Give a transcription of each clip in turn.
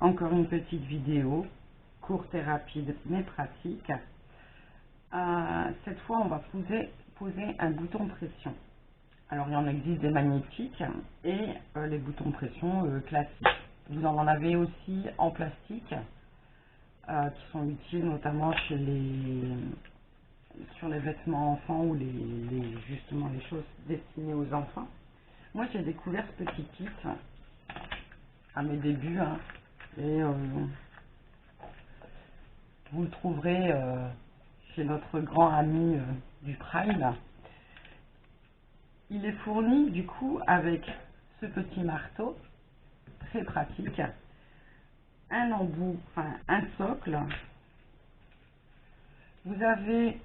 Encore une petite vidéo, courte et rapide mais pratique. Cette fois, on va poser un bouton pression. Alors, il en existe des magnétiques et les boutons de pression classiques. Vous en avez aussi en plastique qui sont utiles notamment sur les vêtements enfants ou justement les choses destinées aux enfants. Moi, j'ai découvert ce petit kit à mes débuts et vous le trouverez chez notre grand ami du Prime. Il est fourni du coup avec ce petit marteau très pratique, un embout, enfin un socle. Vous avez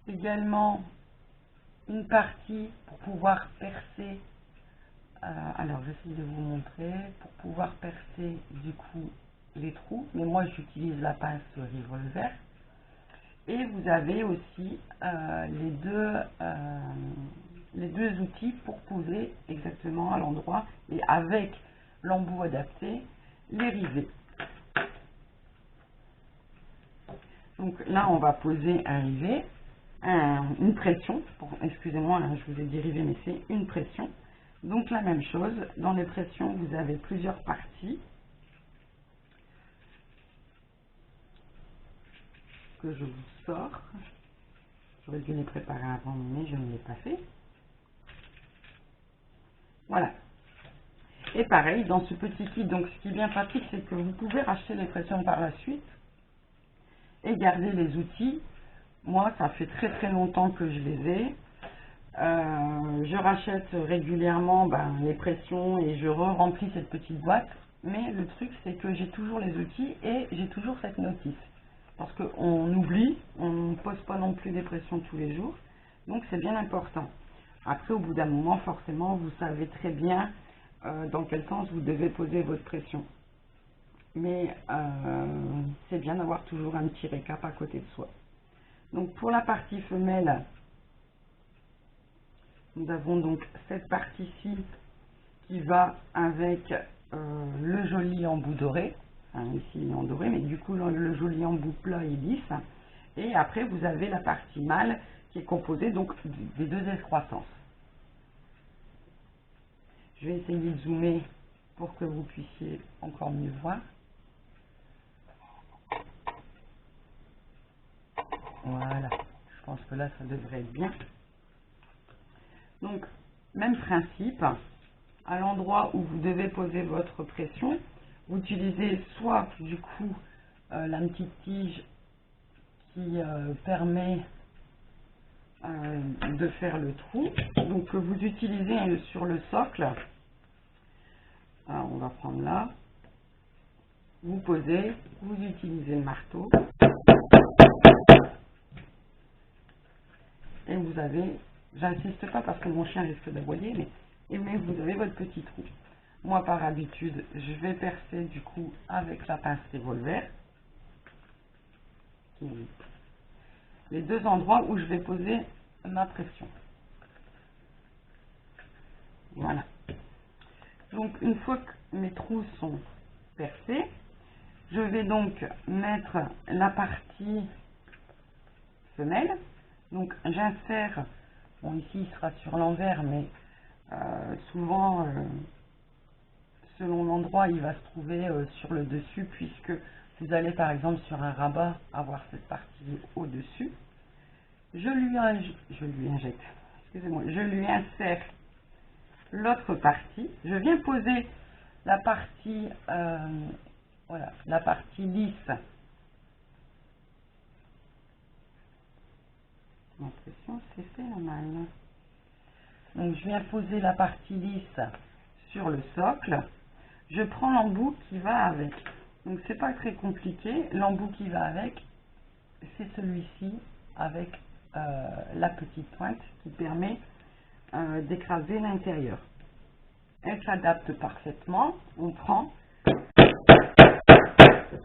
également une partie pour pouvoir percer. Alors j'essaie de vous montrer pour pouvoir percer du coup les trous, mais moi j'utilise la pince revolver. Et vous avez aussi les deux outils pour poser exactement à l'endroit et avec l'embout adapté les rivets. Donc là on va poser un rivet, une pression, excusez-moi je vous ai dit rivet mais c'est une pression. Donc la même chose, dans les pressions vous avez plusieurs parties que je vous sors. J'aurais dû les préparer avant mais je ne l'ai pas fait. Voilà. Et pareil, dans ce petit kit, donc ce qui est bien pratique, c'est que vous pouvez racheter les pressions par la suite et garder les outils. Moi, ça fait très longtemps que je les ai. Je rachète régulièrement les pressions et je remplis cette petite boîte. Mais le truc, c'est que j'ai toujours les outils et j'ai toujours cette notice. Parce qu'on oublie, on ne pose pas non plus des pressions tous les jours. Donc, c'est bien important. Après, au bout d'un moment, forcément, vous savez très bien dans quel sens vous devez poser votre pression. Mais c'est bien d'avoir toujours un petit récap à côté de soi. Donc, pour la partie femelle, nous avons donc cette partie-ci qui va avec le joli embout doré. Enfin, ici, il est en doré, mais du coup, le joli embout plat et lisse. Et après, vous avez la partie mâle qui est composée donc des deux excroissances. Je vais essayer de zoomer pour que vous puissiez encore mieux voir. Voilà, je pense que là, ça devrait être bien. Donc, même principe, à l'endroit où vous devez poser votre pression, vous utilisez soit du coup la petite tige qui permet de faire le trou, donc que vous utilisez sur le socle. Alors, on va prendre là, vous posez, vous utilisez le marteau et vous avez, j'insiste pas parce que mon chien risque d'aboyer, mais vous avez votre petit trou. Moi par habitude je vais percer du coup avec la pince revolver les deux endroits où je vais poser ma pression. Voilà. Donc une fois que mes trous sont percés, je vais donc mettre la partie femelle. Donc j'insère, bon ici il sera sur l'envers, mais souvent selon l'endroit il va se trouver sur le dessus, puisque vous allez par exemple sur un rabat avoir cette partie au dessus. Je lui injecte, excusez-moi, je lui insère l'autre partie. Je viens poser la partie voilà, la partie lisse. L'impression c'est fait la malle. Donc je viens poser la partie lisse sur le socle. Je prends l'embout qui va avec. Donc c'est pas très compliqué. L'embout qui va avec, c'est celui-ci avec la petite pointe qui permet d'écraser l'intérieur. Elle s'adapte parfaitement. On prend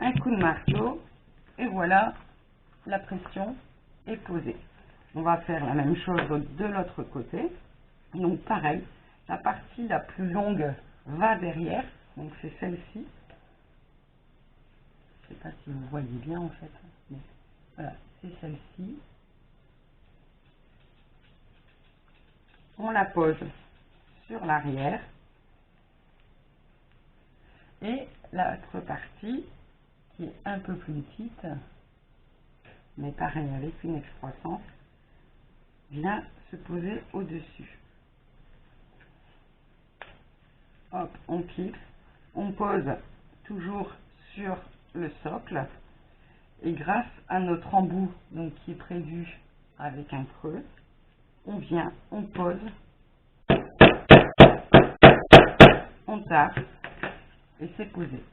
un coup de marteau et voilà, la pression est posée. On va faire la même chose de l'autre côté. Donc pareil, la partie la plus longue va derrière, donc c'est celle-ci. sais pas si vous voyez bien en fait. Mais voilà, c'est celle-ci. On la pose sur l'arrière. Et l'autre partie, qui est un peu plus petite, mais pareil avec une excroissance, vient se poser au-dessus. Hop, on clipse, on pose toujours sur le socle, et grâce à notre embout donc, qui est prévu avec un creux, on vient, on pose, on tape, et c'est posé.